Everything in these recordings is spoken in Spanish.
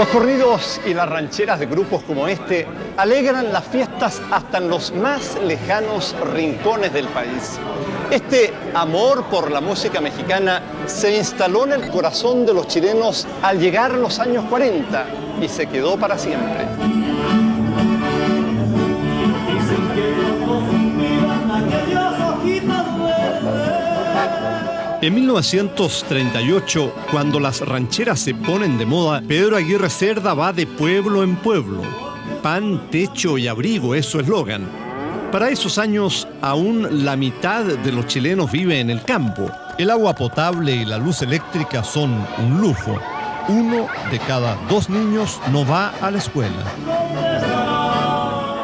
Los corridos y las rancheras de grupos como este alegran las fiestas hasta en los más lejanos rincones del país. Este amor por la música mexicana se instaló en el corazón de los chilenos al llegar los años 40 y se quedó para siempre. En 1938, cuando las rancheras se ponen de moda, Pedro Aguirre Cerda va de pueblo en pueblo. Pan, techo y abrigo es su eslogan. Para esos años, aún la mitad de los chilenos vive en el campo. El agua potable y la luz eléctrica son un lujo. 1 de cada 2 niños no va a la escuela.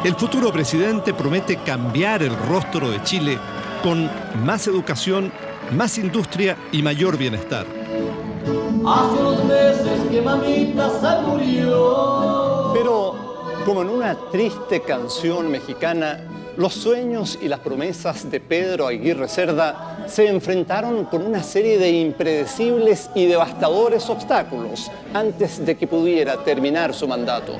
El futuro presidente promete cambiar el rostro de Chile con más educación, más industria y mayor bienestar. Hace unos meses que mamita se murió. Pero, como en una triste canción mexicana, los sueños y las promesas de Pedro Aguirre Cerda se enfrentaron con una serie de impredecibles y devastadores obstáculos antes de que pudiera terminar su mandato.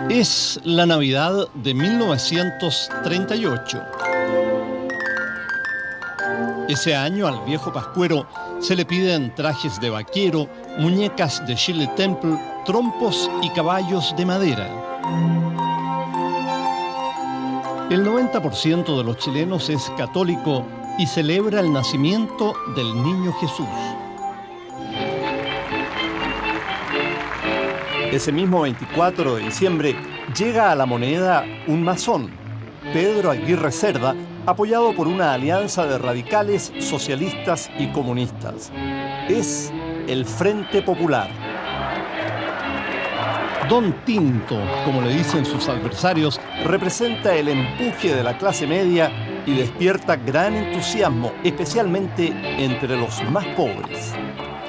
Es la Navidad de 1938. Ese año al viejo pascuero se le piden trajes de vaquero, muñecas de Shirley Temple, trompos y caballos de madera. El 90% de los chilenos es católico y celebra el nacimiento del niño Jesús. Ese mismo 24 de diciembre llega a La Moneda un masón, Pedro Aguirre Cerda, apoyado por una alianza de radicales, socialistas y comunistas. Es el Frente Popular. Don Tinto, como le dicen sus adversarios, representa el empuje de la clase media y despierta gran entusiasmo, especialmente entre los más pobres.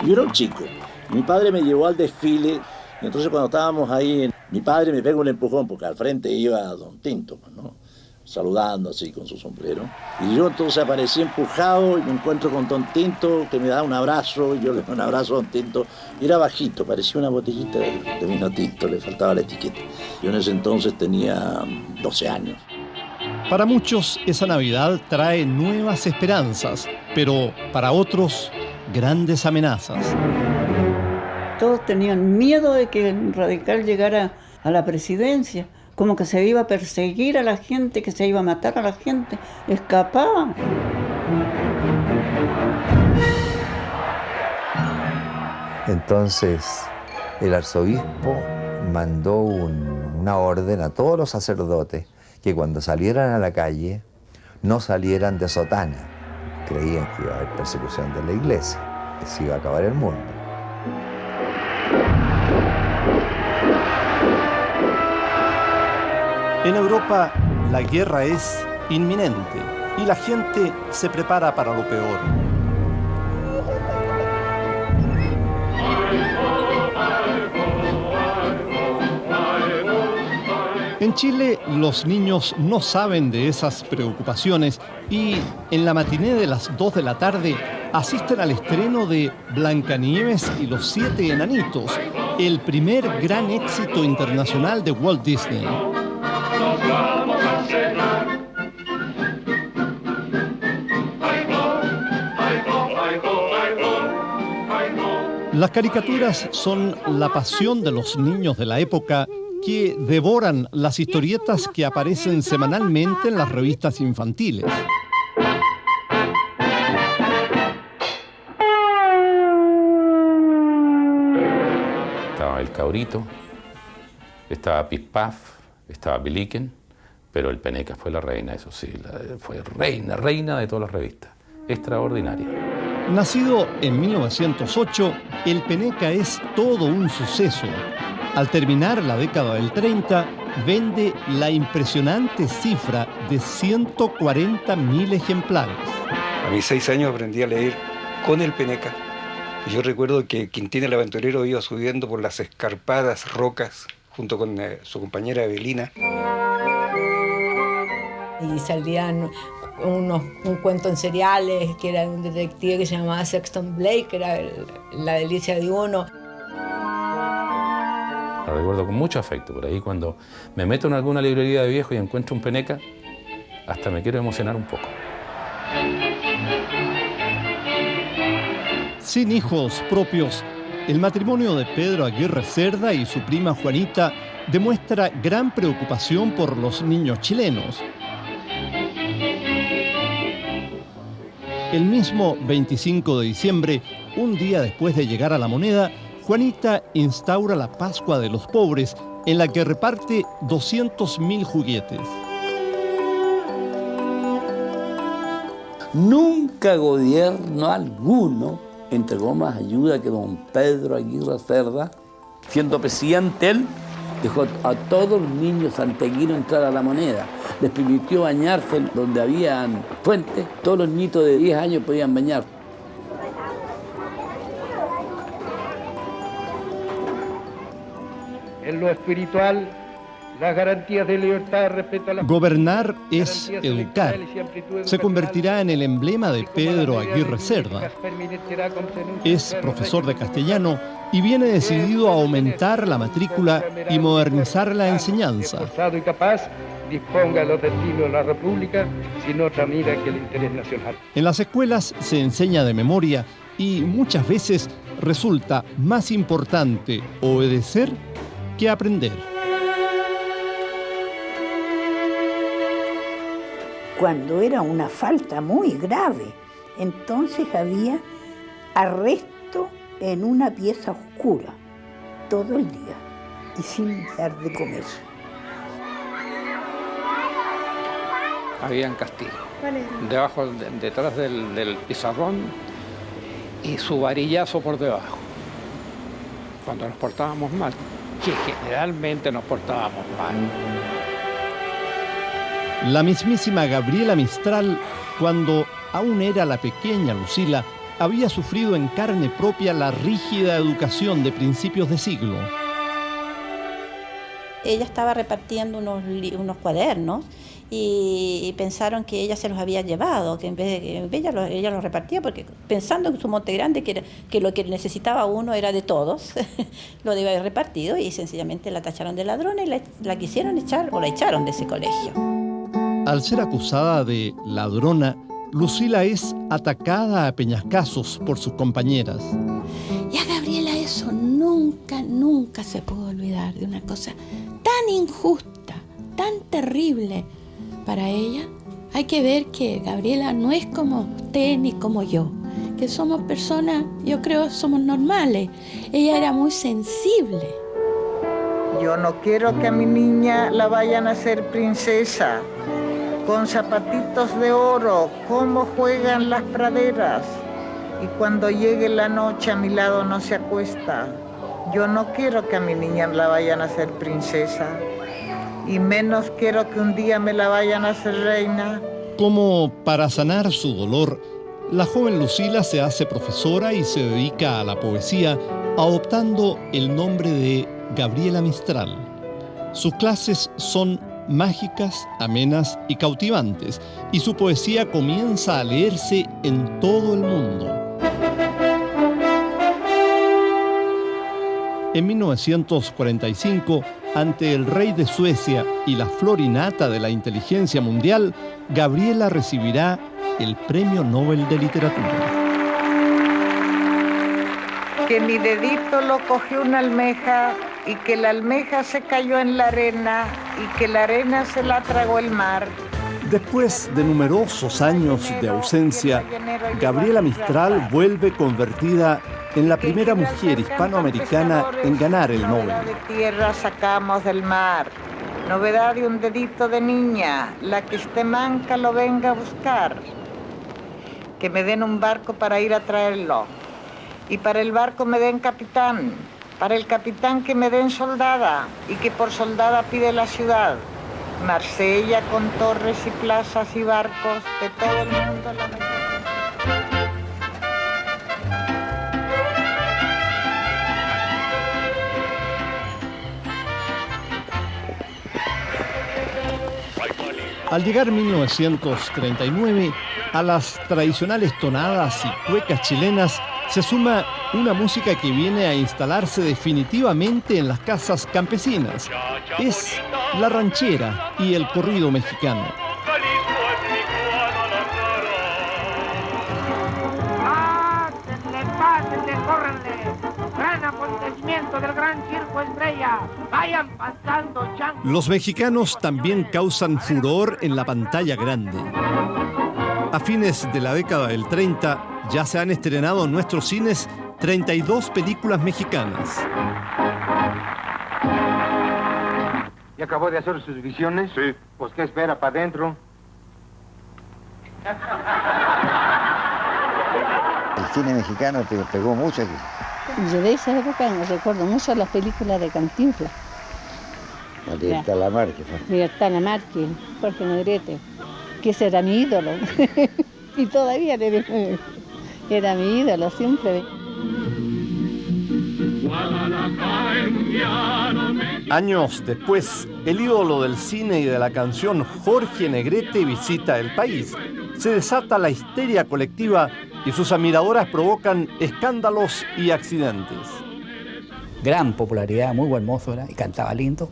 Yo era un chico. Mi padre me llevó al desfile. Y entonces cuando estábamos ahí, mi padre me pega un empujón porque al frente iba Don Tinto, ¿no? Saludando así con su sombrero. Y yo entonces aparecí empujado y me encuentro con Don Tinto que me da un abrazo, y yo le doy un abrazo a Don Tinto. Y era bajito, parecía una botellita de vino tinto, le faltaba la etiqueta. Yo en ese entonces tenía 12 años. Para muchos esa Navidad trae nuevas esperanzas, pero para otros grandes amenazas. Todos tenían miedo de que el radical llegara a la presidencia, como que se iba a perseguir a la gente, que se iba a matar a la gente, escapaban. Entonces el arzobispo mandó una orden a todos los sacerdotes que cuando salieran a la calle no salieran de sotana. Creían que iba a haber persecución de la iglesia, que se iba a acabar el mundo. En Europa, la guerra es inminente y la gente se prepara para lo peor. En Chile, los niños no saben de esas preocupaciones y en la matiné de las 2 de la tarde asisten al estreno de Blancanieves y los 7 enanitos, el primer gran éxito internacional de Walt Disney. Las caricaturas son la pasión de los niños de la época que devoran las historietas que aparecen semanalmente en las revistas infantiles. Estaba el Cabrito, estaba Pispaf, estaba Piliquen, pero el Peneca fue la reina, eso sí, fue reina de todas las revistas. Extraordinaria. Nacido en 1908, el Peneca es todo un suceso. Al terminar la década del 30, vende la impresionante cifra de 140.000 ejemplares. A mis 6 años aprendí a leer con el Peneca. Y yo recuerdo que Quintín el Aventurero iba subiendo por las escarpadas rocas junto con su compañera Evelina. Y salían un cuento en seriales, que era de un detective que se llamaba Sexton Blake, que era la delicia de uno. Lo recuerdo con mucho afecto. Por ahí cuando me meto en alguna librería de viejo y encuentro un Peneca, hasta me quiero emocionar un poco. Sin hijos propios, el matrimonio de Pedro Aguirre Cerda y su prima Juanita demuestra gran preocupación por los niños chilenos. El mismo 25 de diciembre, un día después de llegar a La Moneda, Juanita instaura la Pascua de los Pobres, en la que reparte 200.000 juguetes. Nunca gobierno alguno entregó más ayuda que don Pedro Aguirre Cerda. Siendo presidente él, dejó a todos los niños santiaguinos entrar a La Moneda. Les permitió bañarse donde habían fuentes. Todos los niños de 10 años podían bañar. En lo espiritual, las garantías de libertad respecto a la... Gobernar es educar. Se convertirá en el emblema de Pedro Aguirre Cerda. Es profesor de castellano y viene decidido a aumentar la matrícula y modernizar la enseñanza. Y capaz disponga los destinos de la República sin otra mira que el interés nacional. En las escuelas se enseña de memoria y muchas veces resulta más importante obedecer que aprender. Cuando era una falta muy grave, entonces había arresto en una pieza oscura todo el día y sin dar de comer. Habían castigo. Detrás del pizarrón y su varillazo por debajo. Cuando nos portábamos mal, que generalmente nos portábamos mal. La mismísima Gabriela Mistral, cuando aún era la pequeña Lucila, había sufrido en carne propia la rígida educación de principios de siglo. Ella estaba repartiendo unos cuadernos y pensaron que ella se los había llevado, que en vez de que ella los repartía, porque pensando en su monte grande, que lo que necesitaba uno era de todos, lo debía haber repartido, y sencillamente la tacharon de ladrona y la quisieron echar o la echaron de ese colegio. Al ser acusada de ladrona, Lucila es atacada a peñascazos por sus compañeras. Y a Gabriela eso nunca se pudo olvidar, de una cosa tan injusta, tan terrible para ella. Hay que ver que Gabriela no es como usted ni como yo, que somos personas, yo creo, somos normales. Ella era muy sensible. Yo no quiero que a mi niña la vayan a hacer princesa, con zapatitos de oro, cómo juegan las praderas. Y cuando llegue la noche a mi lado no se acuesta. Yo no quiero que a mi niña la vayan a hacer princesa. Y menos quiero que un día me la vayan a hacer reina. Como para sanar su dolor, la joven Lucila se hace profesora y se dedica a la poesía, adoptando el nombre de Gabriela Mistral. Sus clases son mágicas, amenas y cautivantes, y su poesía comienza a leerse en todo el mundo. En 1945, ante el rey de Suecia y la florinata de la inteligencia mundial, Gabriela recibirá el Premio Nobel de Literatura. Que mi dedito lo cogió una almeja y que la almeja se cayó en la arena y que la arena se la tragó el mar. Después de numerosos años de ausencia, Gabriela Mistral vuelve convertida en la primera mujer hispanoamericana en ganar el Nobel. De tierra sacamos del mar. Novedad de un dedito de niña, la que esté manca lo venga a buscar. Que me den un barco para ir a traerlo. Y para el barco me den capitán. Para el capitán que me den soldada. Y que por soldada pide la ciudad. Marsella con torres y plazas y barcos de todo el mundo la necesita. Al llegar 1939, a las tradicionales tonadas y cuecas chilenas se suma una música que viene a instalarse definitivamente en las casas campesinas. Es la ranchera y el corrido mexicano. Pásenle, córrenle. Gran acontecimiento del gran circo Estrella. Vayan pasando, chango. Los mexicanos también causan furor en la pantalla grande. A fines de la década del 30 ya se han estrenado en nuestros cines 32 películas mexicanas. ¿Y acabó de hacer sus visiones? Sí. Pues ¿qué espera para adentro? El cine mexicano pegó mucho aquí. Yo de esa época me recuerdo mucho las películas de Cantinflas. La Libertad Lamarque. Libertad Lamarque, Jorge Negrete, que ese era mi ídolo. Y todavía era mi ídolo siempre. Años después, el ídolo del cine y de la canción Jorge Negrete visita el país. Se desata la histeria colectiva y sus admiradoras provocan escándalos y accidentes. Gran popularidad, muy buen mozo era, y cantaba lindo.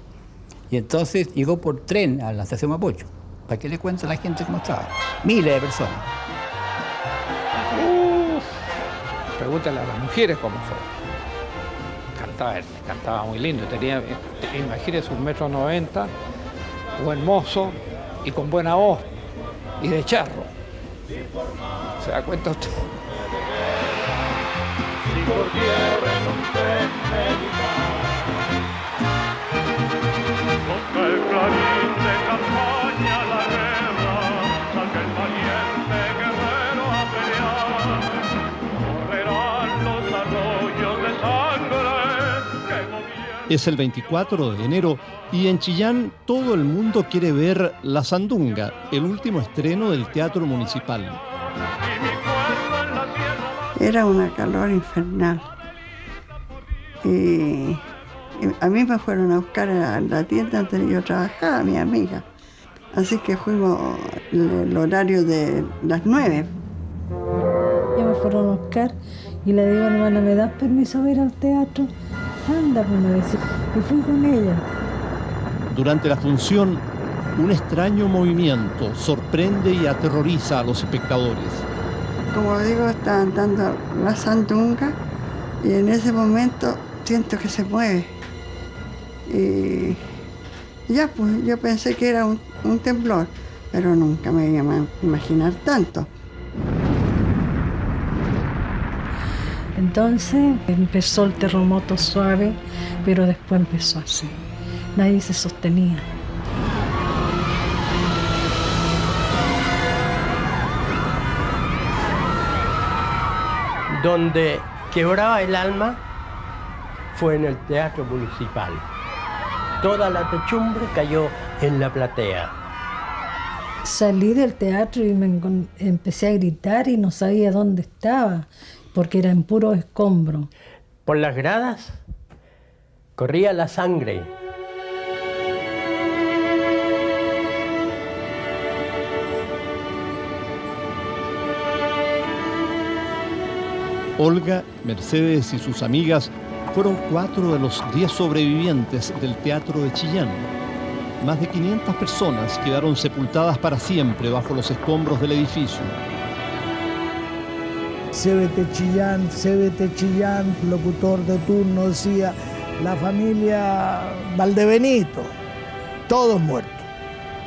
Y entonces llegó por tren a la estación Mapocho. ¿Para qué le cuento a la gente cómo estaba? Miles de personas. Pregúntale a las mujeres cómo fue. Cantaba muy lindo. Tenía, imagínese, 1,90 m, buen mozo y con buena voz y de charro. ¿Se da cuenta usted? Es el 24 de enero y en Chillán todo el mundo quiere ver La Sandunga, el último estreno del Teatro Municipal. Era una calor infernal. Y a mí me fueron a buscar a la tienda donde yo trabajaba, mi amiga. Así que fuimos el horario de las 9. Ya me fueron a buscar y le digo, hermana, ¿me das permiso de ir al teatro? Anda, pues me decía. Y fui con ella. Durante la función, un extraño movimiento sorprende y aterroriza a los espectadores. Como digo, estaban dando La Sandunga y en ese momento siento que se mueve. Y ya, pues yo pensé que era un temblor, pero nunca me iba a imaginar tanto. Entonces empezó el terremoto suave, pero después empezó así. Nadie se sostenía. Donde quebraba el alma fue en el Teatro Municipal. Toda la techumbre cayó en la platea. Salí del teatro y empecé a gritar y no sabía dónde estaba, porque era en puro escombro. Por las gradas corría la sangre. Olga, Mercedes y sus amigas fueron 4 de los 10 sobrevivientes del Teatro de Chillán. Más de 500 personas quedaron sepultadas para siempre bajo los escombros del edificio. CBT Chillán, locutor de turno, decía, la familia Valdebenito, todos muertos.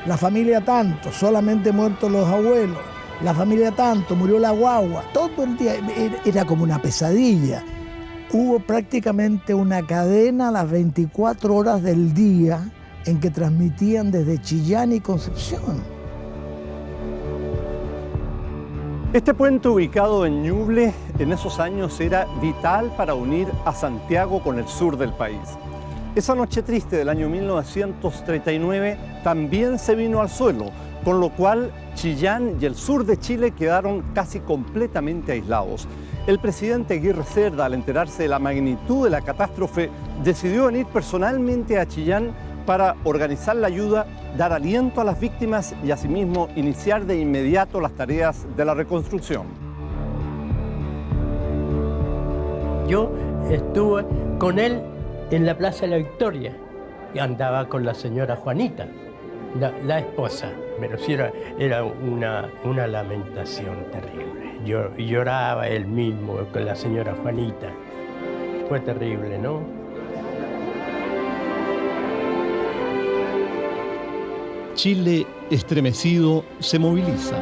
La familia tanto, solamente muertos los abuelos. La familia tanto, murió la guagua. Todo el día era como una pesadilla. Hubo prácticamente una cadena a las 24 horas del día en que transmitían desde Chillán y Concepción. Este puente ubicado en Ñuble en esos años era vital para unir a Santiago con el sur del país. Esa noche triste del año 1939 también se vino al suelo, con lo cual Chillán y el sur de Chile quedaron casi completamente aislados. El presidente Aguirre Cerda, al enterarse de la magnitud de la catástrofe, decidió venir personalmente a Chillán para organizar la ayuda, dar aliento a las víctimas y asimismo iniciar de inmediato las tareas de la reconstrucción. Yo estuve con él en la Plaza de la Victoria y andaba con la señora Juanita, la esposa. Pero sí era una lamentación terrible. Yo lloraba él mismo con la señora Juanita. Fue terrible, ¿no? Chile, estremecido, se moviliza.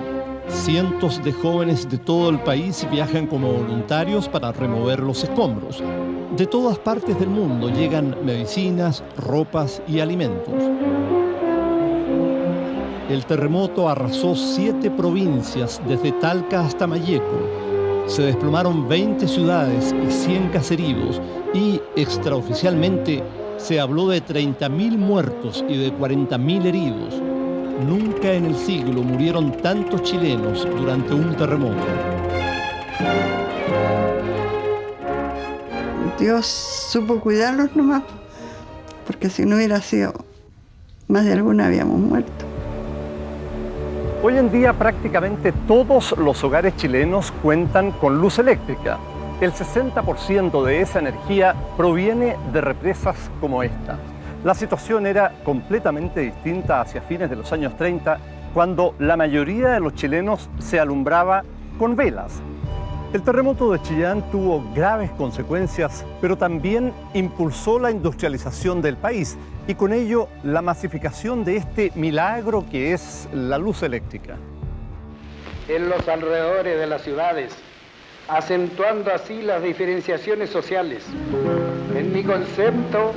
Cientos de jóvenes de todo el país viajan como voluntarios para remover los escombros. De todas partes del mundo llegan medicinas, ropas y alimentos. El terremoto arrasó 7 provincias, desde Talca hasta Malleco. Se desplomaron 20 ciudades y 100 caseríos y, extraoficialmente, se habló de 30.000 muertos y de 40.000 heridos. Nunca en el siglo murieron tantos chilenos durante un terremoto. Dios supo cuidarlos nomás, porque si no hubiera sido, más de alguna habíamos muerto. Hoy en día prácticamente todos los hogares chilenos cuentan con luz eléctrica. El 60% de esa energía proviene de represas como esta. La situación era completamente distinta hacia fines de los años 30, cuando la mayoría de los chilenos se alumbraba con velas. El terremoto de Chillán tuvo graves consecuencias, pero también impulsó la industrialización del país y con ello la masificación de este milagro que es la luz eléctrica. En los alrededores de las ciudades, acentuando así las diferenciaciones sociales. En mi concepto,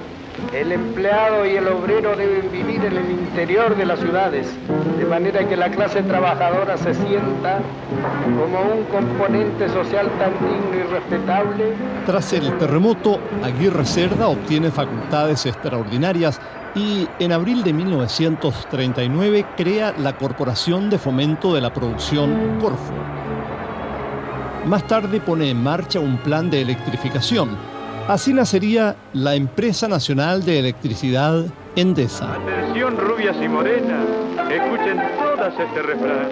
el empleado y el obrero deben vivir en el interior de las ciudades, de manera que la clase trabajadora se sienta como un componente social tan digno y respetable. Tras el terremoto, Aguirre Cerda obtiene facultades extraordinarias y en abril de 1939 crea la Corporación de Fomento de la Producción, Corfo. Más tarde pone en marcha un plan de electrificación. Así nacería la Empresa Nacional de Electricidad, Endesa. Atención, rubias y morenas, escuchen todas este refrán.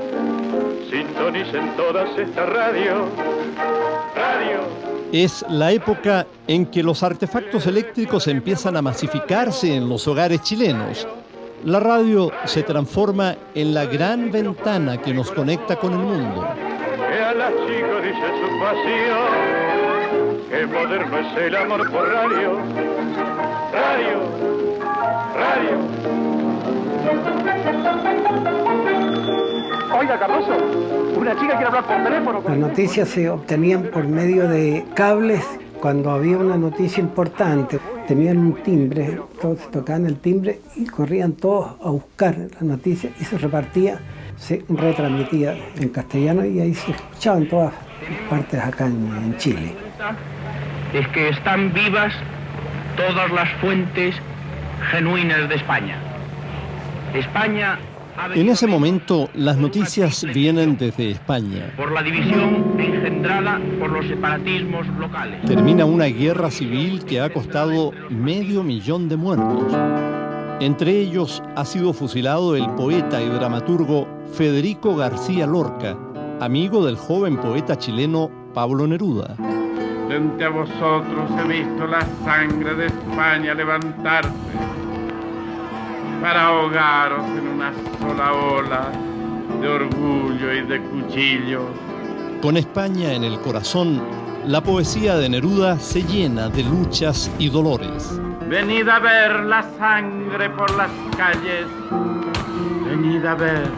Sintonicen todas esta radio. Es la época en que los artefactos eléctricos empiezan a masificarse en los hogares chilenos. La radio se transforma en la gran ventana que nos conecta con el mundo. Que a las chicos dice su pasión, que moderno es el amor por radio. Oiga, Cardoso, una chica quiere hablar por teléfono. Las noticias se obtenían por medio de cables cuando había una noticia importante. Tenían un timbre, todos tocaban el timbre y corrían todos a buscar la noticia y se repartía, se retransmitía en castellano y ahí se escuchaba en todas partes acá en Chile. Es que están vivas todas las fuentes genuinas de España. España En ese momento, las noticias vienen desde España. por la división engendrada por los separatismos locales. Termina una guerra civil que ha costado 500.000 de muertos. Entre ellos ha sido fusilado el poeta y dramaturgo Federico García Lorca, amigo del joven poeta chileno Pablo Neruda. Frente a vosotros he visto la sangre de España levantarse para ahogaros en una sola ola de orgullo y de cuchillo. Con España en el corazón, la poesía de Neruda se llena de luchas y dolores. Venid a ver la sangre por las calles. Venid a ver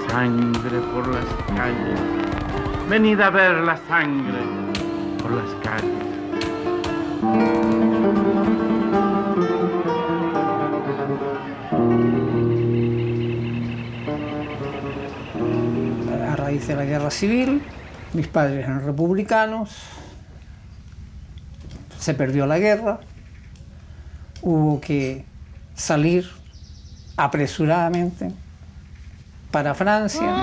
la sangre por las calles. Venid a ver la sangre por las calles. A raíz de la guerra civil, mis padres eran republicanos, se perdió la guerra, hubo que salir apresuradamente para Francia.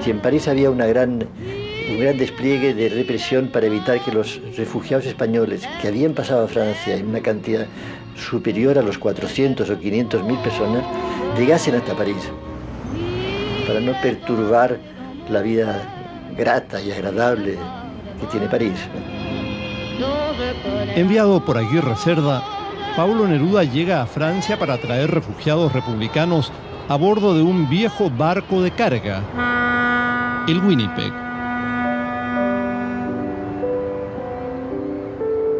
Si en París había un gran despliegue de represión para evitar que los refugiados españoles que habían pasado a Francia en una cantidad superior a los 400 o 500.000 personas llegasen hasta París, para no perturbar la vida grata y agradable que tiene París. Enviado por Aguirre Cerda, Pablo Neruda llega a Francia para traer refugiados republicanos a bordo de un viejo barco de carga, el Winnipeg.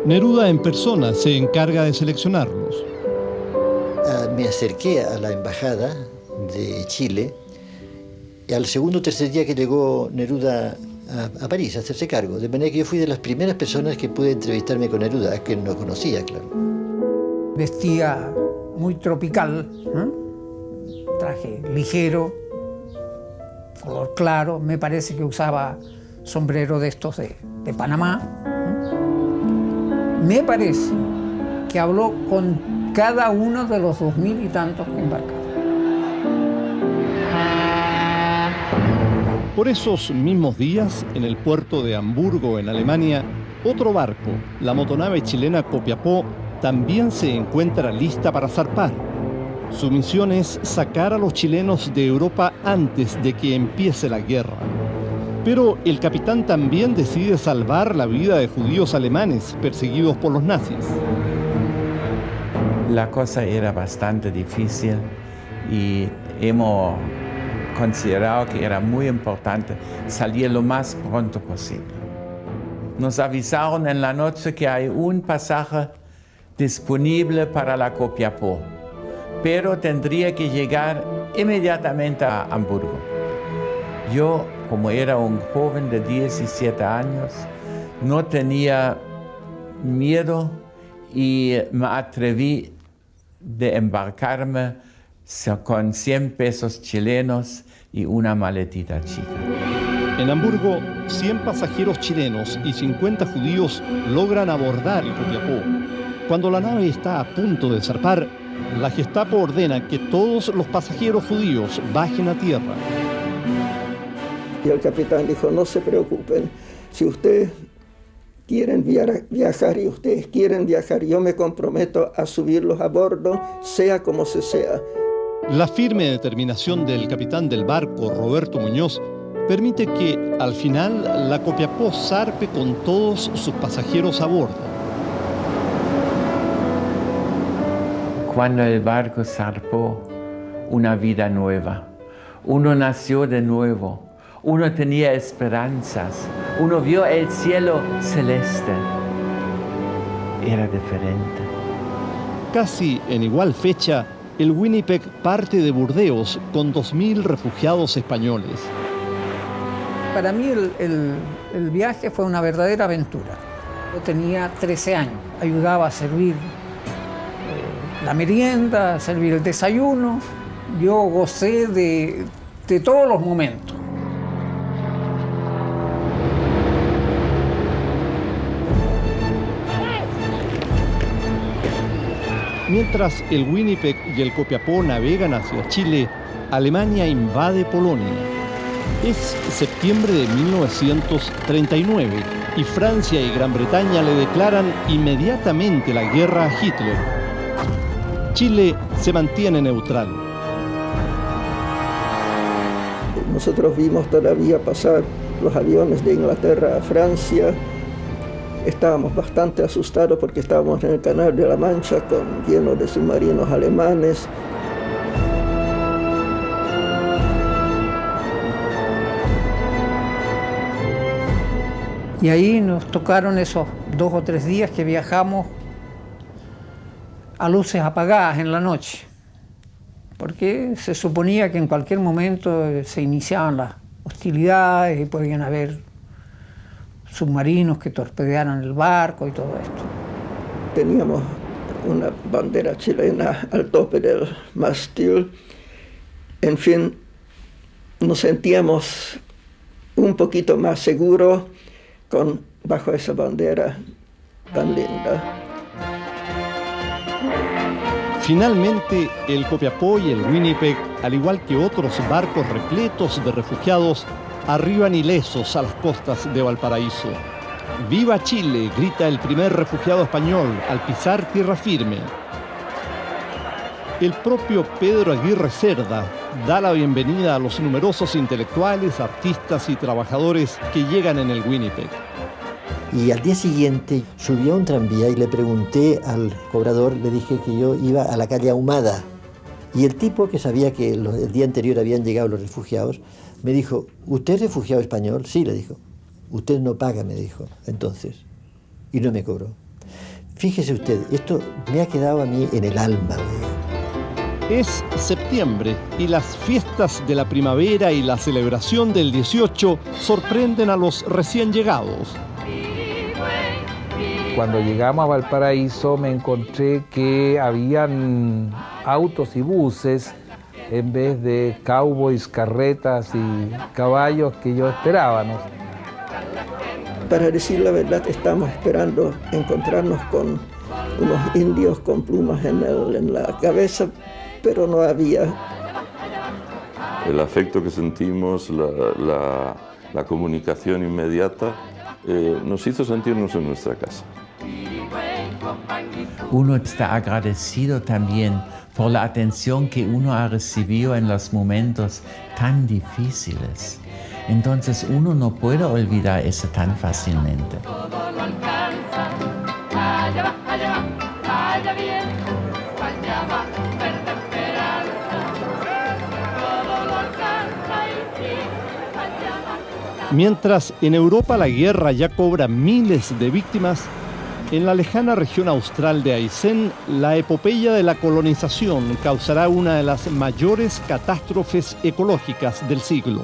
Neruda en persona se encarga de seleccionarlos. Me acerqué a la embajada de Chile y al segundo o tercer día que llegó Neruda a París a hacerse cargo, de manera que yo fui de las primeras personas que pude entrevistarme con Neruda, que no conocía, claro. Vestía muy tropical, traje ligero, color claro, me parece que usaba sombrero de estos de Panamá. Me parece que habló con cada uno de los 2000 y tantos que embarcaron. Por esos mismos días, en el puerto de Hamburgo, en Alemania, otro barco, la motonave chilena Copiapó, también se encuentra lista para zarpar. Su misión es sacar a los chilenos de Europa antes de que empiece la guerra. Pero el capitán también decide salvar la vida de judíos alemanes perseguidos por los nazis. La cosa era bastante difícil y hemos considerado que era muy importante salir lo más pronto posible. Nos avisaron en la noche que hay un pasaje disponible para la Copiapó, pero tendría que llegar inmediatamente a Hamburgo. Yo, como era un joven de 17 años, no tenía miedo y me atreví de embarcarme con 100 pesos chilenos y una maletita chica. En Hamburgo, 100 pasajeros chilenos y 50 judíos logran abordar el Copiapó. Cuando la nave está a punto de zarpar, la Gestapo ordena que todos los pasajeros judíos bajen a tierra. Y el capitán dijo, no se preocupen, si ustedes quieren viajar y ustedes quieren viajar, yo me comprometo a subirlos a bordo, sea como se sea. La firme determinación del capitán del barco, Roberto Muñoz, permite que, al final, la Copiapó zarpe con todos sus pasajeros a bordo. Cuando el barco zarpó, una vida nueva. Uno nació de nuevo. Uno tenía esperanzas. Uno vio el cielo celeste. Era diferente. Casi en igual fecha, el Winnipeg parte de Burdeos con 2.000 refugiados españoles. Para mí el viaje fue una verdadera aventura. Yo tenía 13 años, ayudaba a servir la merienda, a servir el desayuno. Yo gocé de todos los momentos. Mientras el Winnipeg y el Copiapó navegan hacia Chile, Alemania invade Polonia. Es septiembre de 1939 y Francia y Gran Bretaña le declaran inmediatamente la guerra a Hitler. Chile se mantiene neutral. Nosotros vimos todavía pasar los aviones de Inglaterra a Francia Estábamos bastante asustados porque estábamos en el Canal de la Mancha lleno de submarinos alemanes. Y ahí nos tocaron esos 2 o 3 días que viajamos a luces apagadas en la noche, porque se suponía que en cualquier momento se iniciaban las hostilidades y podían haber submarinos que torpedearan el barco y todo esto. Teníamos una bandera chilena al tope del mástil. En fin, nos sentíamos un poquito más seguros bajo esa bandera tan linda. Finalmente, el Copiapó y el Winnipeg, al igual que otros barcos repletos de refugiados, arriban ilesos a las costas de Valparaíso. ¡Viva Chile!, grita el primer refugiado español al pisar tierra firme. El propio Pedro Aguirre Cerda da la bienvenida a los numerosos intelectuales, artistas y trabajadores que llegan en el Winnipeg. Y al día siguiente subí a un tranvía y le pregunté al cobrador, le dije que yo iba a la calle Ahumada. Y el tipo, que sabía que el día anterior habían llegado los refugiados, me dijo, ¿usted es refugiado español? Sí, le dijo. Usted no paga, me dijo, entonces. Y no me cobró. Fíjese usted, esto me ha quedado a mí en el alma. Es septiembre y las fiestas de la primavera y la celebración del 18 sorprenden a los recién llegados. Cuando llegamos a Valparaíso me encontré que habían autos y buses en vez de cowboys, carretas y caballos que yo esperaba, ¿no? Para decir la verdad, estamos esperando encontrarnos con unos indios con plumas en la cabeza, pero no había. El afecto que sentimos, la comunicación inmediata, nos hizo sentirnos en nuestra casa. Uno está agradecido también por la atención que uno ha recibido en los momentos tan difíciles. Entonces uno no puede olvidar eso tan fácilmente. Mientras en Europa la guerra ya cobra miles de víctimas, en la lejana región austral de Aysén, la epopeya de la colonización causará una de las mayores catástrofes ecológicas del siglo.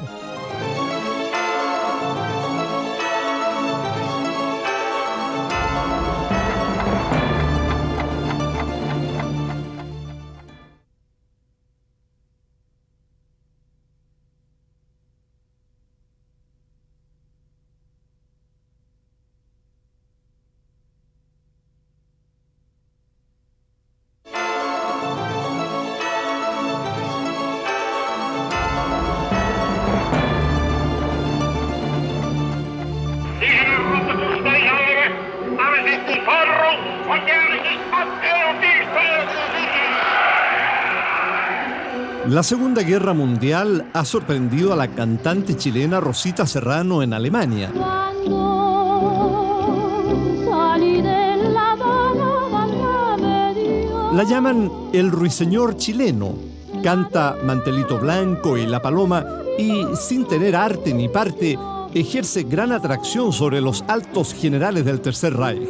La Segunda Guerra Mundial ha sorprendido a la cantante chilena Rosita Serrano en Alemania. La llaman el ruiseñor chileno. Canta Mantelito Blanco y La Paloma y, sin tener arte ni parte, ejerce gran atracción sobre los altos generales del Tercer Reich.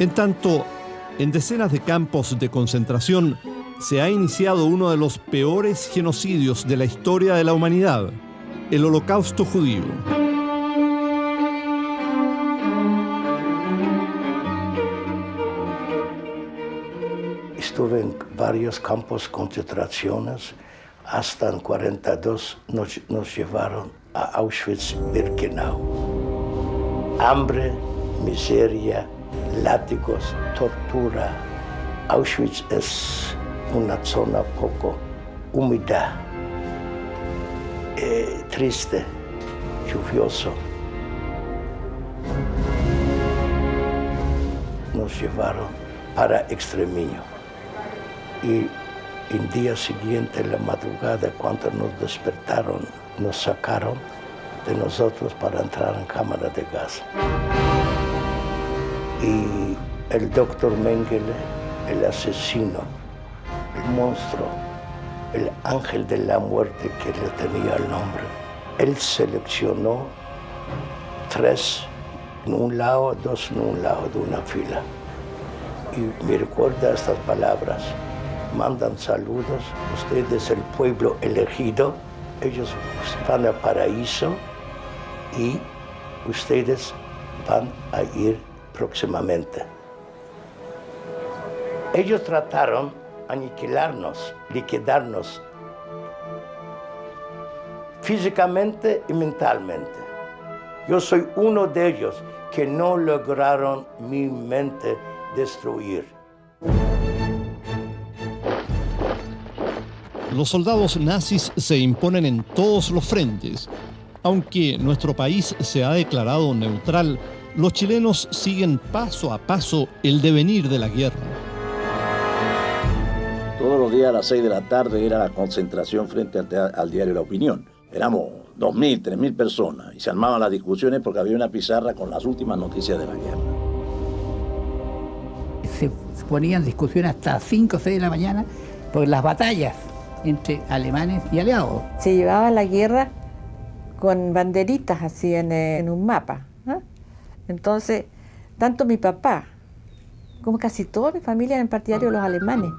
En tanto, en decenas de campos de concentración se ha iniciado uno de los peores genocidios de la historia de la humanidad, el Holocausto judío. Estuve en varios campos de concentraciones. Hasta en 42 nos llevaron a Auschwitz-Birkenau. Hambre, miseria, látigos, tortura. Auschwitz es una zona poco húmeda, triste, lluvioso. nos llevaron para Extremeño. Y el día siguiente, en la madrugada, cuando nos despertaron, nos sacaron de nosotros para entrar en cámara de gas. Y el doctor Mengele, el asesino, el monstruo, el ángel de la muerte que le tenía el nombre, él seleccionó 3 en un lado, 2 en un lado de una fila. Y me recuerda estas palabras: mandan saludos, ustedes el pueblo elegido, ellos van al paraíso y ustedes van a ir próximamente. Ellos trataron de aniquilarnos, liquidarnos, físicamente y mentalmente. Yo soy uno de ellos que no lograron mi mente destruir. Los soldados nazis se imponen en todos los frentes. Aunque nuestro país se ha declarado neutral, los chilenos siguen paso a paso el devenir de la guerra. Todos los días a las 6 de la tarde era la concentración frente al diario La Opinión. Éramos 2.000, 3.000 personas y se armaban las discusiones porque había una pizarra con las últimas noticias de la guerra. Se ponían discusiones hasta 5 o 6 de la mañana por las batallas entre alemanes y aliados. Se llevaba la guerra con banderitas así en un mapa, ¿eh? Entonces, tanto mi papá como casi toda mi familia eran partidarios de los alemanes.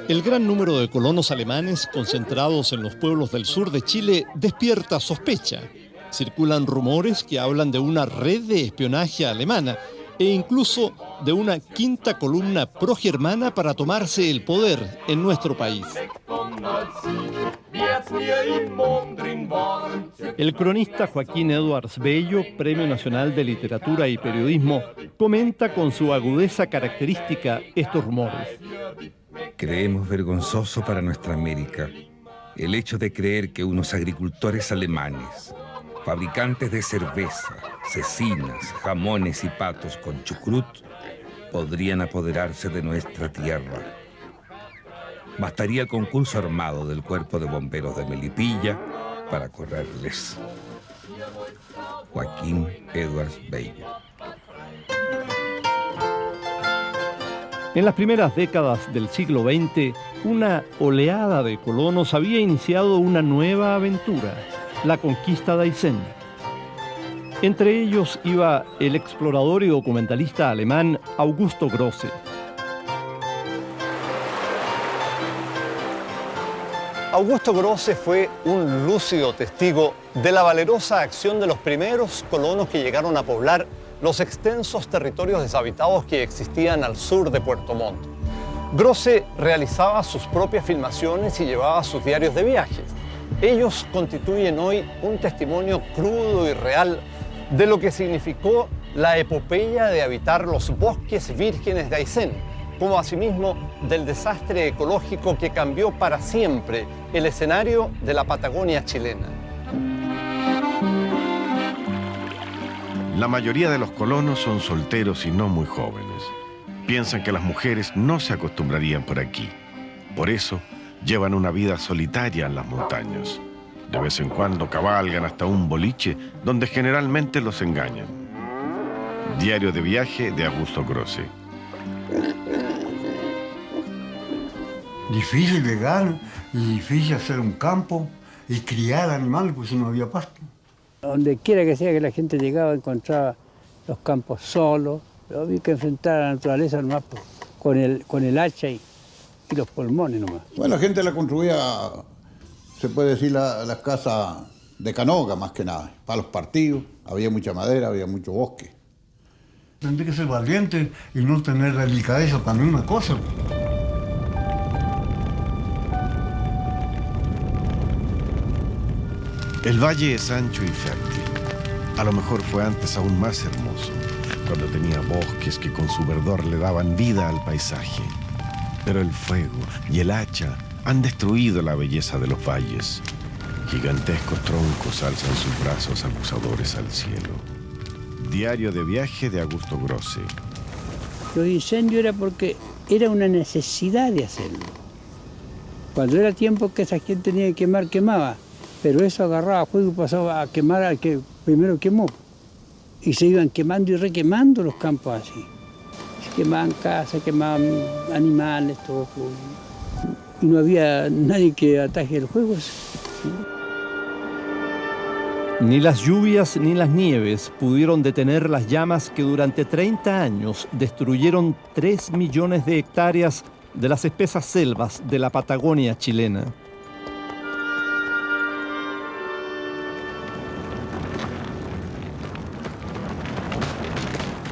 El gran número de colonos alemanes concentrados en los pueblos del sur de Chile despierta sospecha. Circulan rumores que hablan de una red de espionaje alemana e incluso de una quinta columna progermana para tomarse el poder en nuestro país. El cronista Joaquín Edwards Bello, Premio Nacional de Literatura y Periodismo, comenta con su agudeza característica estos rumores. Creemos vergonzoso para nuestra América el hecho de creer que unos agricultores alemanes, fabricantes de cerveza, cecinas, jamones y patos con chucrut, podrían apoderarse de nuestra tierra. Bastaría el concurso armado del Cuerpo de Bomberos de Melipilla para correrles. Joaquín Edwards Bello. En las primeras décadas del siglo XX, una oleada de colonos había iniciado una nueva aventura, la conquista de Aysén. Entre ellos iba el explorador y documentalista alemán Augusto Grosse. Augusto Grosse fue un lúcido testigo de la valerosa acción de los primeros colonos que llegaron a poblar los extensos territorios deshabitados que existían al sur de Puerto Montt. Grosse realizaba sus propias filmaciones y llevaba sus diarios de viajes. Ellos constituyen hoy un testimonio crudo y real de lo que significó la epopeya de habitar los bosques vírgenes de Aysén, como asimismo del desastre ecológico que cambió para siempre el escenario de la Patagonia chilena. La mayoría de los colonos son solteros y no muy jóvenes. Piensan que las mujeres no se acostumbrarían por aquí. Por eso, llevan una vida solitaria en las montañas. De vez en cuando cabalgan hasta un boliche donde generalmente los engañan. Diario de viaje de Augusto Grosse. Difícil llegar y difícil hacer un campo y criar animales, pues si no había pasto. Donde quiera que sea que la gente llegaba, encontraba los campos solos, pero había que enfrentar a la naturaleza nomás con el hacha y los pulmones nomás. Bueno, la gente la construía, se puede decir, las casas de canoga más que nada, para los partidos, había mucha madera, había mucho bosque. Tendría que ser valiente y no tener delicadeza para ninguna cosa. El valle es ancho y fértil. A lo mejor fue antes aún más hermoso, cuando tenía bosques que con su verdor le daban vida al paisaje. Pero el fuego y el hacha Han destruido la belleza de los valles. Gigantescos troncos alzan sus brazos acusadores al cielo. Diario de viaje de Augusto Grosse. Los incendios era porque era una necesidad de hacerlo. Cuando era tiempo que esa gente tenía que quemar, quemaba. Pero eso agarraba fuego y pasaba a quemar al que primero quemó. Y se iban quemando y requemando los campos así. Se quemaban casas, quemaban animales, todo. Y no había nadie que ataje el fuego. ¿Sí? Ni las lluvias ni las nieves pudieron detener las llamas que durante 30 años destruyeron 3 millones de hectáreas de las espesas selvas de la Patagonia chilena.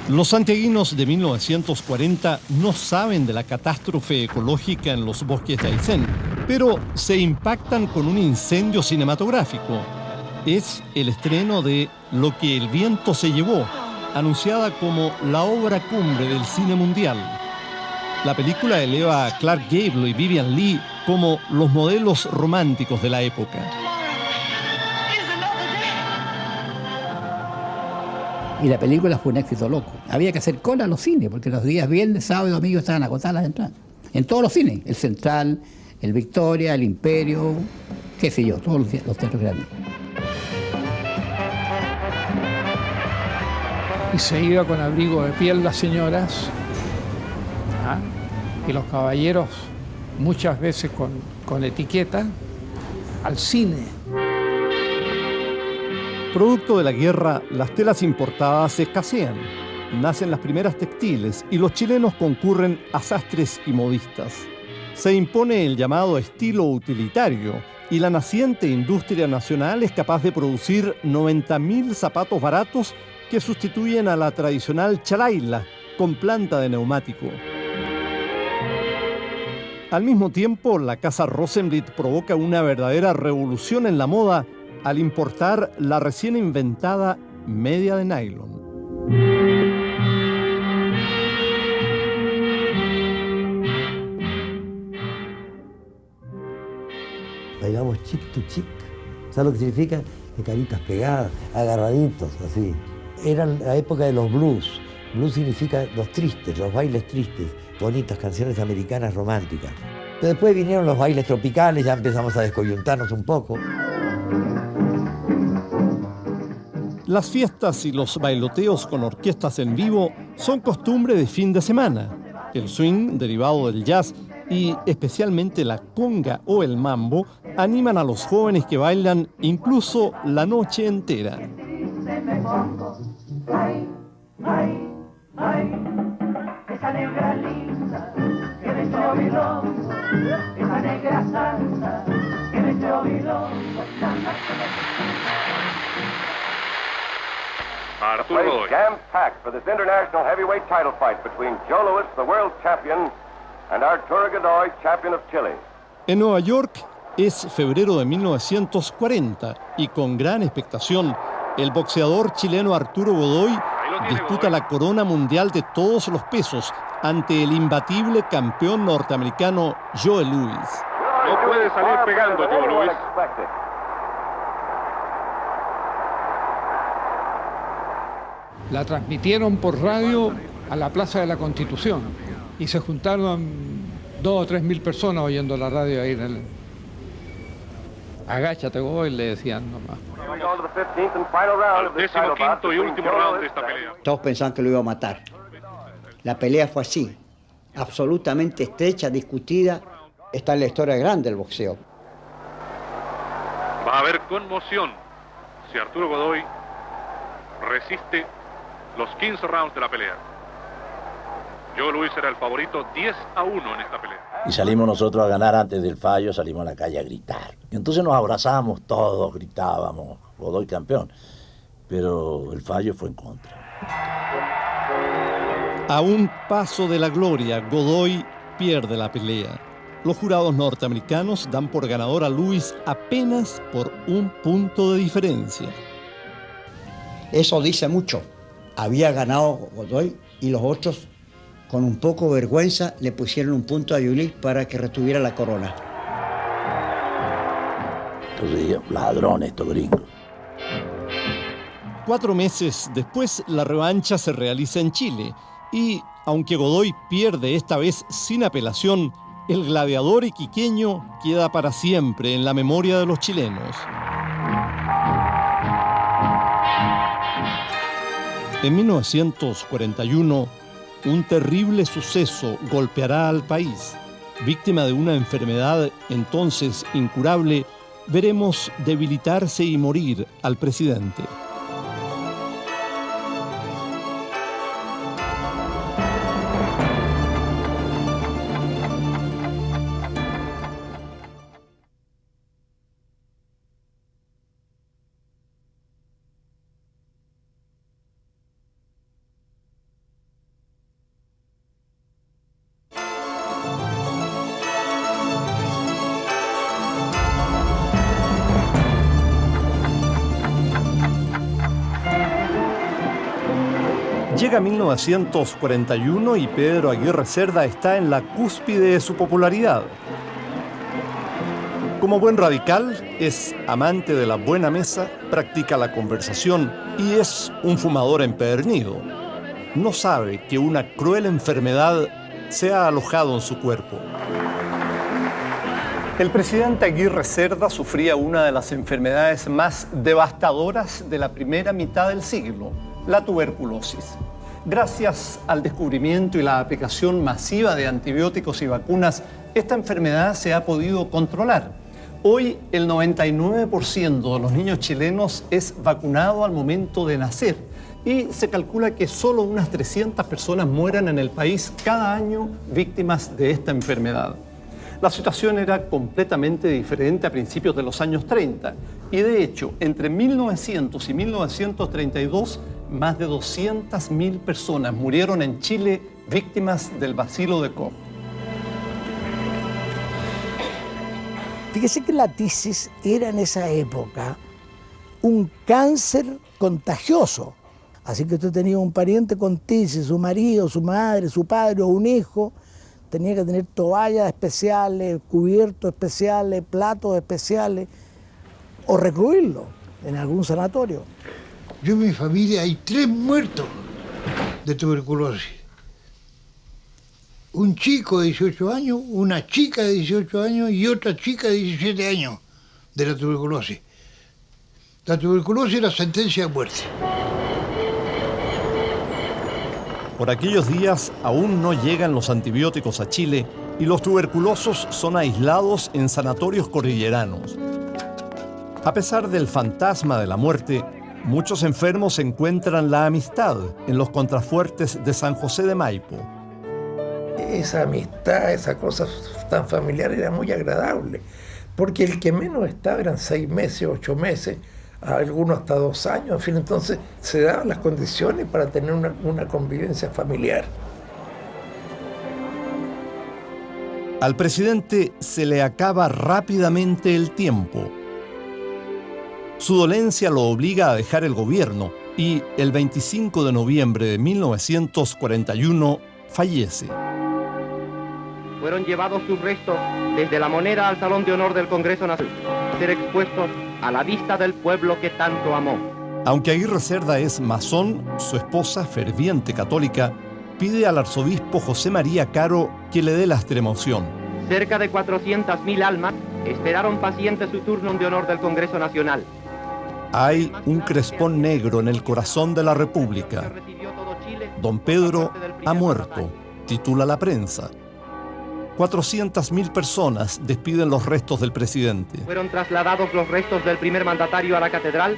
Los santiaguinos de 1940 no saben de la catástrofe ecológica en los bosques de Aysén, pero se impactan con un incendio cinematográfico. Es el estreno de Lo que el viento se llevó, anunciada como la obra cumbre del cine mundial. La película eleva a Clark Gable y Vivian Leigh como los modelos románticos de la época. Y la película fue un éxito loco. Había que hacer cola a los cines, porque los días viernes, sábado y domingo estaban agotadas las entradas. En todos los cines, el Central, el Victoria, el Imperio, qué sé yo, todos los teatros grandes. Y se iba con abrigo de piel las señoras, y los caballeros muchas veces con etiqueta, al cine. Producto de la guerra, las telas importadas se escasean. Nacen las primeras textiles y los chilenos concurren a sastres y modistas. Se impone el llamado estilo utilitario y la naciente industria nacional es capaz de producir 90.000 zapatos baratos que sustituyen a la tradicional chalaila con planta de neumático. Al mismo tiempo, la casa Rosenblit provoca una verdadera revolución en la moda al importar la recién inventada media de nylon. Bailamos chic to chic. ¿Sabes lo que significa? De caritas pegadas, agarraditos, así. Era la época de los blues. Blues significa los tristes, los bailes tristes, bonitas canciones americanas románticas. Pero después vinieron los bailes tropicales, ya empezamos a descoyuntarnos un poco. Las fiestas y los bailoteos con orquestas en vivo son costumbre de fin de semana. El swing, derivado del jazz, y especialmente la conga o el mambo, animan a los jóvenes que bailan incluso la noche entera. Esa negra linda que me echó bilongo, esa negra santa que me echó bilongo. Arturo Godoy. Jam-packed for this international heavyweight title fight between Joe Louis, the world champion, and Arturo Godoy, champion of Chile. En Nueva York es febrero de 1940 y con gran expectación, el boxeador chileno Arturo Godoy disputa la corona mundial de todos los pesos ante el imbatible campeón norteamericano Joe Louis. No puede salir pegando Joe Louis. La transmitieron por radio a la Plaza de la Constitución y se juntaron 2.000 o 3.000 personas oyendo la radio ahí en el... Agáchate, Godoy, le decían nomás. Al 15º y último round de esta pelea. Todos pensaban que lo iba a matar. La pelea fue así, absolutamente estrecha, discutida. Está en la historia grande del boxeo. Va a haber conmoción si Arturo Godoy resiste los 15 rounds de la pelea. Joe Louis era el favorito 10-1 en esta pelea. Y salimos nosotros a ganar antes del fallo, salimos a la calle a gritar. Y entonces nos abrazábamos todos, gritábamos, Godoy campeón. Pero el fallo fue en contra. A un paso de la gloria, Godoy pierde la pelea. Los jurados norteamericanos dan por ganador a Louis apenas por 1 punto de diferencia. Eso dice mucho. Había ganado Godoy y los otros, con un poco de vergüenza, le pusieron 1 punto a Yulis para que retuviera la corona. Entonces, ladrones estos gringos. 4 meses después, la revancha se realiza en Chile y, aunque Godoy pierde esta vez sin apelación, el gladiador iquiqueño queda para siempre en la memoria de los chilenos. En 1941, un terrible suceso golpeará al país. Víctima de una enfermedad entonces incurable, veremos debilitarse y morir al presidente. Llega 1941 y Pedro Aguirre Cerda está en la cúspide de su popularidad. Como buen radical, es amante de la buena mesa, practica la conversación y es un fumador empedernido. No sabe que una cruel enfermedad se ha alojado en su cuerpo. El presidente Aguirre Cerda sufría una de las enfermedades más devastadoras de la primera mitad del siglo, la tuberculosis. Gracias al descubrimiento y la aplicación masiva de antibióticos y vacunas, esta enfermedad se ha podido controlar. Hoy, el 99% de los niños chilenos es vacunado al momento de nacer y se calcula que solo unas 300 personas mueran en el país cada año víctimas de esta enfermedad. La situación era completamente diferente a principios de los años 30 y, de hecho, entre 1900 y 1932, más de 200.000 personas murieron en Chile víctimas del bacilo de Koch. Fíjese que la tisis era en esa época un cáncer contagioso. Así que usted tenía un pariente con tisis, su marido, su madre, su padre o un hijo, tenía que tener toallas especiales, cubiertos especiales, platos especiales, o recluirlo en algún sanatorio. Yo en mi familia hay 3 muertos de tuberculosis. Un chico de 18 años, una chica de 18 años y otra chica de 17 años de la tuberculosis. La tuberculosis era sentencia de muerte. Por aquellos días aún no llegan los antibióticos a Chile y los tuberculosos son aislados en sanatorios cordilleranos. A pesar del fantasma de la muerte, muchos enfermos encuentran la amistad en los contrafuertes de San José de Maipo. Esa amistad, esa cosa tan familiar era muy agradable, porque el que menos estaba eran 6 meses, 8 meses, algunos hasta 2 años, en fin, entonces se daban las condiciones para tener una convivencia familiar. Al presidente se le acaba rápidamente el tiempo. Su dolencia lo obliga a dejar el gobierno y el 25 de noviembre de 1941 fallece. Fueron llevados sus restos desde La Moneda al Salón de Honor del Congreso Nacional, para ser expuestos a la vista del pueblo que tanto amó. Aunque Aguirre Cerda es masón, su esposa, ferviente católica, pide al arzobispo José María Caro que le dé la extremoción. Cerca de 400.000 almas esperaron pacientes su turno de honor del Congreso Nacional. Hay un crespón negro en el corazón de la República. Don Pedro ha muerto, titula la prensa. 400.000 personas despiden los restos del presidente. Fueron trasladados los restos del primer mandatario a la catedral.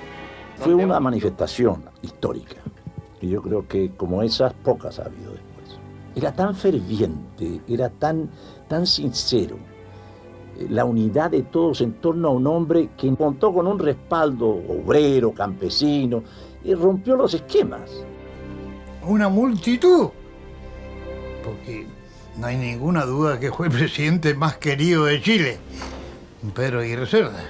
Fue una manifestación histórica, y yo creo que como esas pocas ha habido después. Era tan ferviente, era tan sincero, la unidad de todos en torno a un hombre que contó con un respaldo obrero, campesino, y rompió los esquemas. Una multitud, porque no hay ninguna duda que fue el presidente más querido de Chile, Pedro Aguirre Cerda.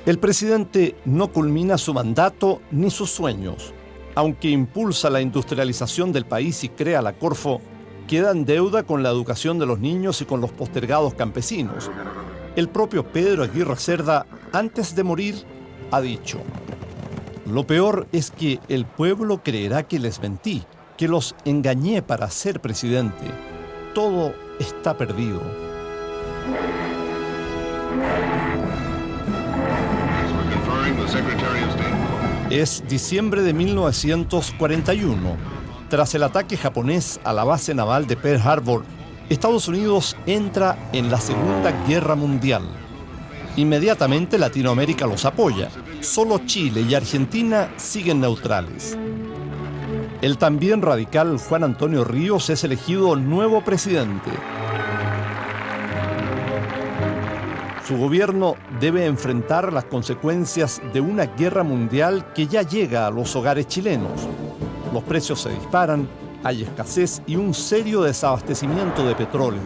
El presidente no culmina su mandato ni sus sueños. Aunque impulsa la industrialización del país y crea la Corfo, queda en deuda con la educación de los niños y con los postergados campesinos. El propio Pedro Aguirre Cerda, antes de morir, ha dicho: lo peor es que el pueblo creerá que les mentí, que los engañé para ser presidente. Todo está perdido. Es diciembre de 1941. Tras el ataque japonés a la base naval de Pearl Harbor, Estados Unidos entra en la Segunda Guerra Mundial. Inmediatamente Latinoamérica los apoya. Solo Chile y Argentina siguen neutrales. El también radical Juan Antonio Ríos es elegido nuevo presidente. Su gobierno debe enfrentar las consecuencias de una guerra mundial que ya llega a los hogares chilenos. Los precios se disparan, hay escasez y un serio desabastecimiento de petróleo.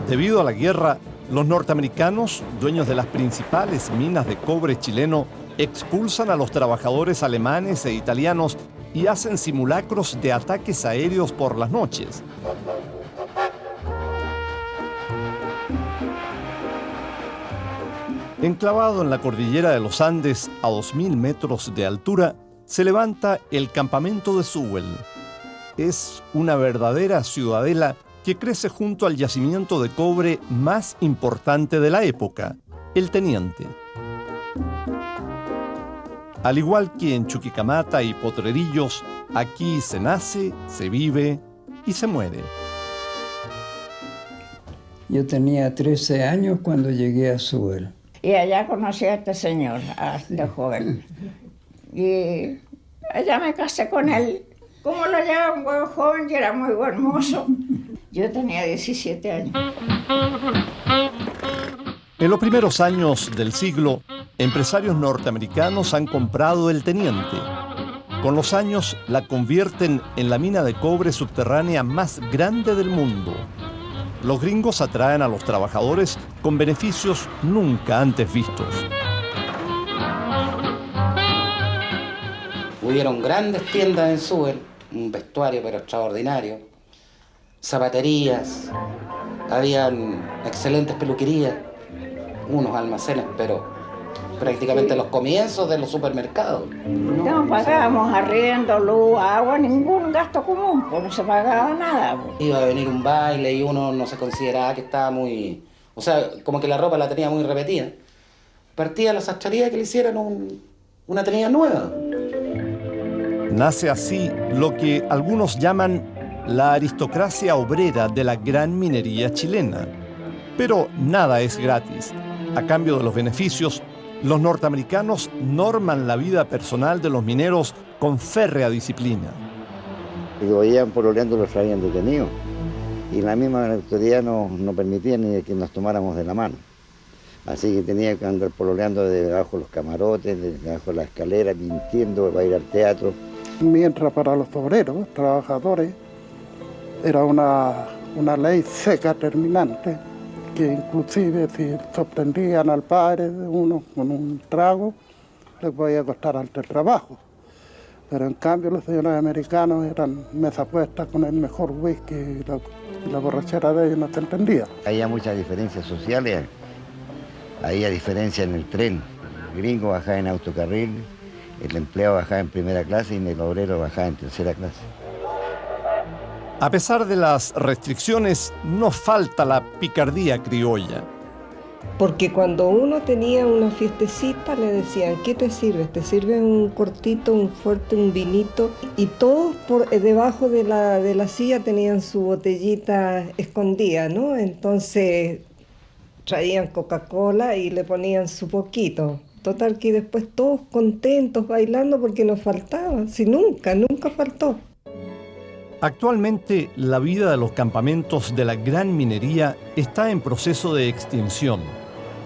Debido a la guerra, los norteamericanos, dueños de las principales minas de cobre chileno, expulsan a los trabajadores alemanes e italianos y hacen simulacros de ataques aéreos por las noches. Enclavado en la cordillera de los Andes, a 2.000 metros de altura, se levanta el campamento de Sewell. Es una verdadera ciudadela que crece junto al yacimiento de cobre más importante de la época, el Teniente. Al igual que en Chuquicamata y Potrerillos, aquí se nace, se vive y se muere. Yo tenía 13 años cuando llegué a Sewell. Y allá conocí a este señor, de joven. Y allá me casé con él. Como lo llevaba un buen joven y era muy buen mozo. Yo tenía 17 años. En los primeros años del siglo, empresarios norteamericanos han comprado el Teniente. Con los años la convierten en la mina de cobre subterránea más grande del mundo. Los gringos atraen a los trabajadores con beneficios nunca antes vistos. Hubieron grandes tiendas en Sewell, un vestuario pero extraordinario, zapaterías, habían excelentes peluquerías, unos almacenes, pero prácticamente los comienzos de los supermercados. No pagábamos arriendo, luz, agua, ningún gasto común, pues no se pagaba nada. Pues. Iba a venir un baile y uno no se consideraba que estaba muy... O sea, como que la ropa la tenía muy repetida. Partía a la sastrería que le hicieran una tenida nueva. Nace así lo que algunos llaman la aristocracia obrera de la gran minería chilena. Pero nada es gratis. A cambio de los beneficios, los norteamericanos norman la vida personal de los mineros con férrea disciplina. Si lo veían pololeando, los habían detenido. Y la misma autoridad no permitía ni que nos tomáramos de la mano. Así que tenía que andar pololeando debajo de los camarotes, debajo de la escalera, mintiendo para ir al teatro. Mientras para los obreros, trabajadores, era una ley seca, terminante, que inclusive si sorprendían al padre de uno con un trago, les podía costar ante el trabajo. Pero en cambio los señores americanos eran mesa puesta con el mejor whisky y la borrachera de ellos no se entendía. Había muchas diferencias sociales, había diferencia en el tren. El gringo bajaba en autocarril, el empleado bajaba en primera clase y el obrero bajaba en tercera clase. A pesar de las restricciones, no falta la picardía criolla. Porque cuando uno tenía una fiestecita le decían, ¿qué te sirve? ¿Te sirve un cortito, un fuerte, un vinito? Y todos debajo de la silla tenían su botellita escondida, ¿no? Entonces traían Coca-Cola y le ponían su poquito. Total que después todos contentos bailando porque nos faltaba. Si nunca faltó. Actualmente, la vida de los campamentos de la gran minería está en proceso de extinción.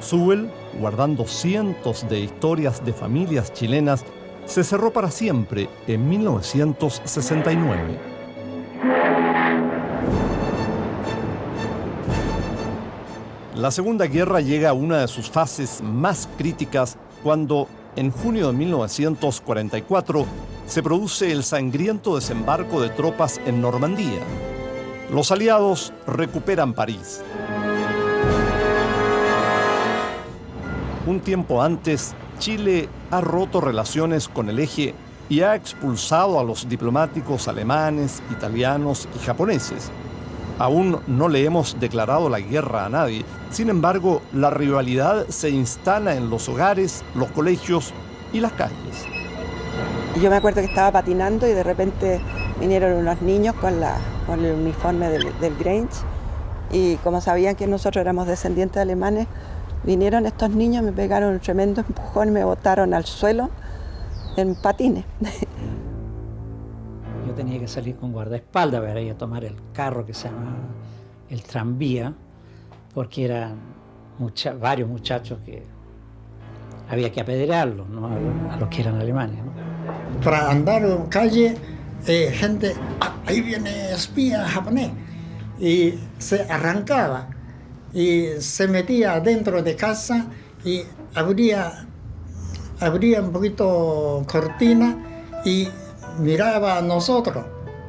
Sewell, guardando cientos de historias de familias chilenas, se cerró para siempre en 1969. La Segunda Guerra llega a una de sus fases más críticas cuando, en junio de 1944, se produce el sangriento desembarco de tropas en Normandía. Los aliados recuperan París. Un tiempo antes, Chile ha roto relaciones con el eje y ha expulsado a los diplomáticos alemanes, italianos y japoneses. Aún no le hemos declarado la guerra a nadie. Sin embargo, la rivalidad se instala en los hogares, los colegios y las calles. Yo me acuerdo que estaba patinando y de repente vinieron unos niños con el uniforme del Grange, y como sabían que nosotros éramos descendientes alemanes, vinieron estos niños, me pegaron un tremendo empujón y me botaron al suelo en patines. Yo tenía que salir con guardaespaldas para ir a tomar el carro que se llama el tranvía, porque eran varios muchachos que había que apedrearlos, ¿no? a los que eran alemanes, ¿no? Para andar en calle, gente, ahí viene espía japonés, y se arrancaba y se metía dentro de casa y abría un poquito cortina y miraba a nosotros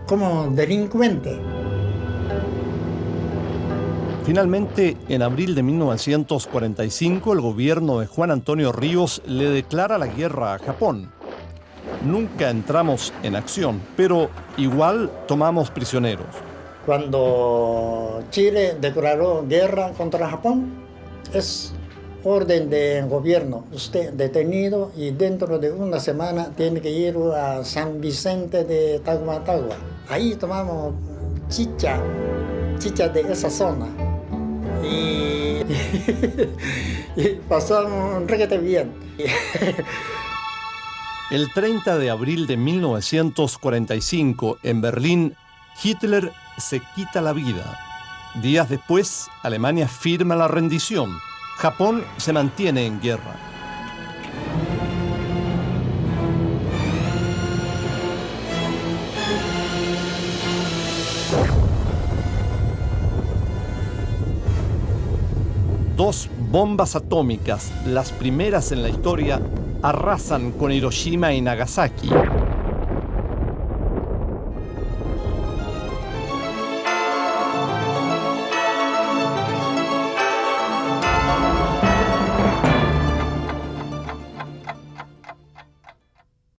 como delincuentes. Finalmente, en abril de 1945, el gobierno de Juan Antonio Ríos le declara la guerra a Japón. Nunca entramos en acción, pero igual tomamos prisioneros. Cuando Chile declaró guerra contra Japón, es orden del gobierno. Usted detenido y dentro de una semana tiene que ir a San Vicente de Tagua. Ahí tomamos chicha de esa zona. Y pasamos un requete bien. El 30 de abril de 1945, en Berlín, Hitler se quita la vida. Días después, Alemania firma la rendición. Japón se mantiene en guerra. Dos bombas atómicas, las primeras en la historia, arrasan con Hiroshima y Nagasaki.